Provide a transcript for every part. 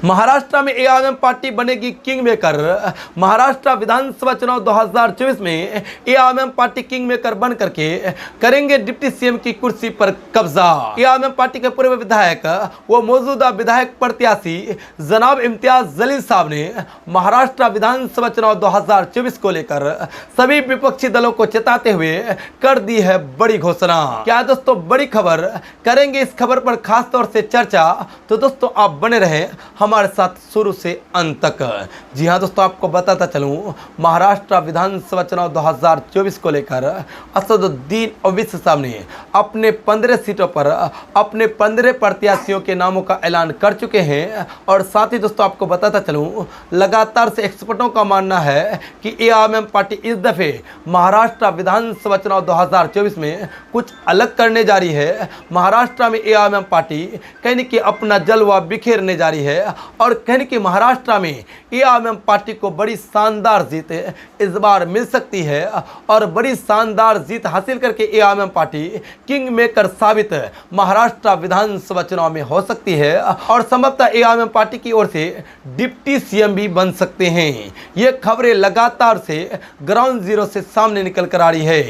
महाराष्ट्र में AIMIM party बनेगी king maker. Maharashtra विधानसभा चुनाव 2024 में एआईएमआईएम पार्टी किंग मेकर बन करके करेंगे डिप्टी सीएम की कुर्सी पर कब्जा। एआईएमआईएम पार्टी के पूर्व विधायक व मौजूदा विधायक प्रत्याशी जनाब इम्तियाज जलील साहब ने महाराष्ट्र विधानसभा चुनाव 2024 को लेकर सभी विपक्षी दलों को चेताते हुए कर दी है बड़ी घोषणा। क्या दोस्तों बड़ी खबर, करेंगे इस खबर पर खास तौर से चर्चा, तो दोस्तों आप बने रहे हमारे साथ शुरू से अंत तक। जी हां दोस्तों, आपको बताता चलूं, महाराष्ट्र विधानसभा चुनाव 2024 को लेकर असदुद्दीन ओवैसी साहब ने अपने 15 सीटों पर अपने 15 प्रत्याशियों के नामों का ऐलान कर चुके हैं। और साथ ही दोस्तों आपको बताता चलूं, लगातार से एक्सपर्टों का मानना है कि एआईएमआईएम पार्टी इस दफे महाराष्ट्र विधानसभा चुनाव 2024 में कुछ अलग करने जा रही है। महाराष्ट्र में एआईएमआईएम पार्टी कहीं कि अपना जलवा बिखेरने जा रही है और कहने कि महाराष्ट्र में एआईएमआईएम पार्टी को बड़ी शानदार जीत इस बार मिल सकती है और बड़ी शानदार जीत हासिल करके एआईएमआईएम पार्टी किंग मेकर साबित महाराष्ट्र विधानसभा चुनाव में हो सकती है और संभवतः एआईएमआईएम पार्टी की ओर से डिप्टी सीएम भी बन सकते हैं। ये खबरें लगातार से ग्राउंड जीरो से सामने निकल कर आ रही है।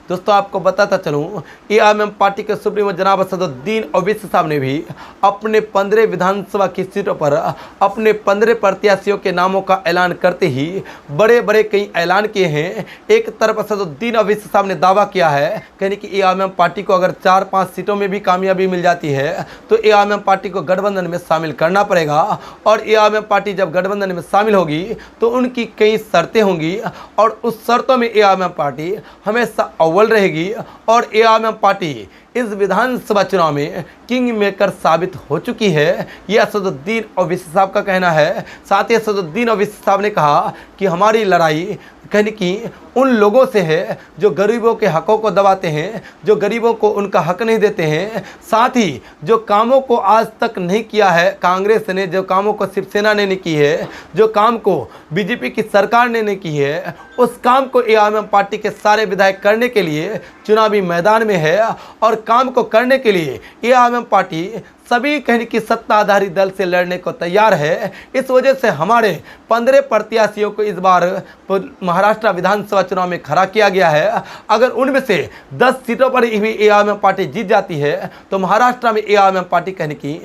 दोस्तों आपको बताता चलूं, एआईएमआईएम पार्टी के सुप्रीमो जनाब असदुद्दीन ओवैसी साहब ने भी अपने 15 विधानसभा की सीटों पर अपने 15 प्रत्याशियों के नामों का ऐलान करते ही बड़े बड़े कई ऐलान किए हैं। एक तरफ असदुद्दीन ओवैसी साहब ने दावा किया है कहने कि एआईएमआईएम पार्टी को अगर 4-5 सीटों में भी कामयाबी मिल जाती है तो एआईएमआईएम पार्टी को गठबंधन में शामिल करना पड़ेगा और एआईएमआईएम पार्टी जब गठबंधन में शामिल होगी तो उनकी कई शर्तें होंगी और उस शर्तों में एआईएमआईएम पार्टी हमेशा अव्वल रहेगी और एआईएमआईएम पार्टी इस विधानसभा चुनाव में किंग मेकर साबित हो चुकी है। यह असदुद्दीन ओवैसी साहब का कहना है। साथ ही असदुद्दीन ओवैसी साहब ने कहा कि हमारी लड़ाई कहने की उन लोगों से है जो गरीबों के हकों को दबाते हैं, जो गरीबों को उनका हक नहीं देते हैं, साथ ही जो कामों को आज तक नहीं किया है कांग्रेस ने, जो कामों को शिवसेना ने नहीं की है, जो काम को बीजेपी की सरकार ने नहीं की है, उस काम को एआईएमआईएम पार्टी के सारे विधायक करने के लिए चुनावी मैदान में है और काम को करने के लिए एआईएमआईएम पार्टी सभी कहने की सत्ताधारी दल से लड़ने को तैयार है। इस वजह से हमारे 15 प्रत्याशियों को इस बार महाराष्ट्र विधानसभा चुनाव में खड़ा किया गया है। अगर उनमें से 10 सीटों पर ही एआईएमआईएम पार्टी जीत जाती है तो महाराष्ट्र में एआईएमआईएम पार्टी कहने की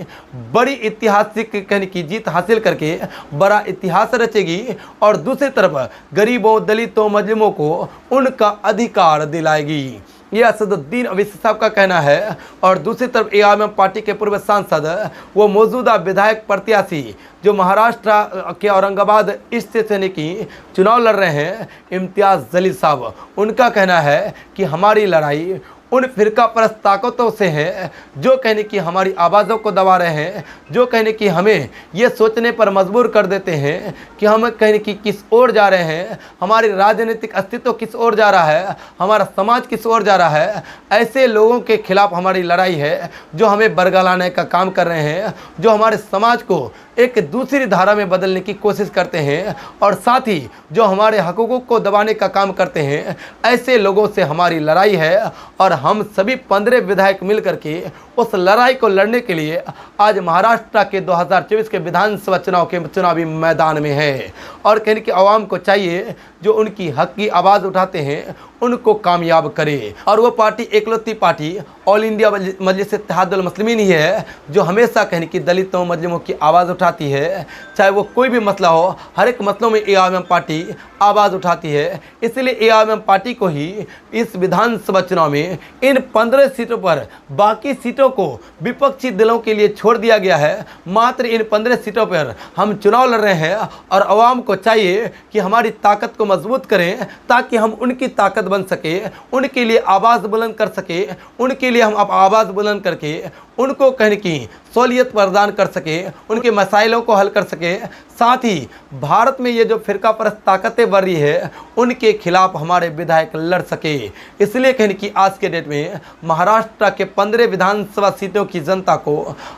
बड़ी ऐतिहासिक कहने की जीत हासिल करके बड़ा इतिहास रचेगी और दूसरी तरफ गरीबों, दलितों, मजलूमों को उनका अधिकार दिलाएगी। यह असदुद्दीन ओवैसी साहब का कहना है। और दूसरी तरफ एआईएमआईएम पार्टी के पूर्व सांसद वो मौजूदा विधायक प्रत्याशी जो महाराष्ट्र के औरंगाबाद ईस्ट से की चुनाव लड़ रहे हैं, इम्तियाज जलील साहब, उनका कहना है कि हमारी लड़ाई उन फिरका परस्त ताकतों से है जो कहने की हमारी आवाज़ों को दबा रहे हैं, जो कहने की हमें ये सोचने पर मजबूर कर देते हैं कि हम कहने की किस ओर जा रहे हैं, हमारी राजनीतिक अस्तित्व किस ओर जा रहा है, हमारा समाज किस ओर जा रहा है। ऐसे लोगों के खिलाफ हमारी लड़ाई है जो हमें बरगलाने का काम कर रहे हैं, जो हमारे समाज को एक दूसरी धारा में बदलने की कोशिश करते हैं और साथ ही जो हमारे हकूक़ों को दबाने का काम करते हैं। ऐसे लोगों से हमारी लड़ाई है और हम सभी 15 विधायक मिल करके उस लड़ाई को लड़ने के लिए आज महाराष्ट्र के 2024 के विधानसभा चुनाव के चुनावी मैदान में है। और कहने की आवाम को चाहिए जो उनकी हक की आवाज़ उठाते हैं उनको कामयाब करे और वो पार्टी एकलौती पार्टी ऑल इंडिया मजलिस इत्तेहादुल मुस्लिमीन ही है जो हमेशा कहने की दलितों, मजलूमों की आवाज़ उठाती है। चाहे वो कोई भी मसला हो, हर एक मसलों में एआईएमआईएम पार्टी आवाज़ उठाती है। इसलिए एआईएमआईएम पार्टी को ही इस विधानसभा चुनाव में इन 15 सीटों पर बाकी सीटों को विपक्षी दलों के लिए छोड़ दिया गया है। मात्र इन 15 सीटों पर हम चुनाव लड़ रहे हैं और आवाम को चाहिए कि हमारी ताकत को मजबूत करें ताकि हम उनकी ताकत बन सके, उनके लिए आवाज़ बुलंद कर सके, उनके लिए हम आवाज़ बुलंद करके उनको कहने की सहूलियत प्रदान कर सके, उनके मसाइलों को हल कर सके। साथ ही भारत में ये जो फिरका परस्त ताकतें बढ़ रही है उनके खिलाफ हमारे विधायक लड़ सके। इसलिए कहने की आज के डेट में महाराष्ट्र के 15 विधानसभा सीटों की जनता को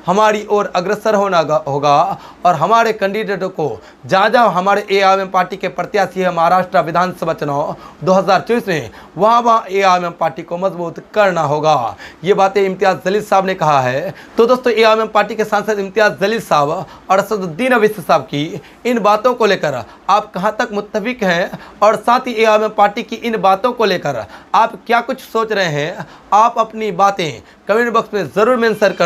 हमारी ओर अग्रसर होना होगा और हमारे कैंडिडेटों को जहाँ जहाँ हमारे एआईएमआईएम पार्टी के प्रत्याशी है महाराष्ट्र विधानसभा चुनाव 2024 में, वहाँ एआईएमआईएम पार्टी को मजबूत करना होगा। ये बातें इम्तियाज जलील साहब ने कहा है। तो दोस्तों एआईएमआईएम एआईएमआईएम पार्टी के सांसद इम्तियाज जलील साहब और असदुद्दीन अवैसी साहब की इन बातों को लेकर आप कहां तक मुत्तफिक हैं और साथ ही एआईएमआईएम पार्टी की इन बातों को लेकर आप क्या कुछ सोच रहे हैं, आप अपनी बातें कमेंट बॉक्स में ज़रूर मेंशन कर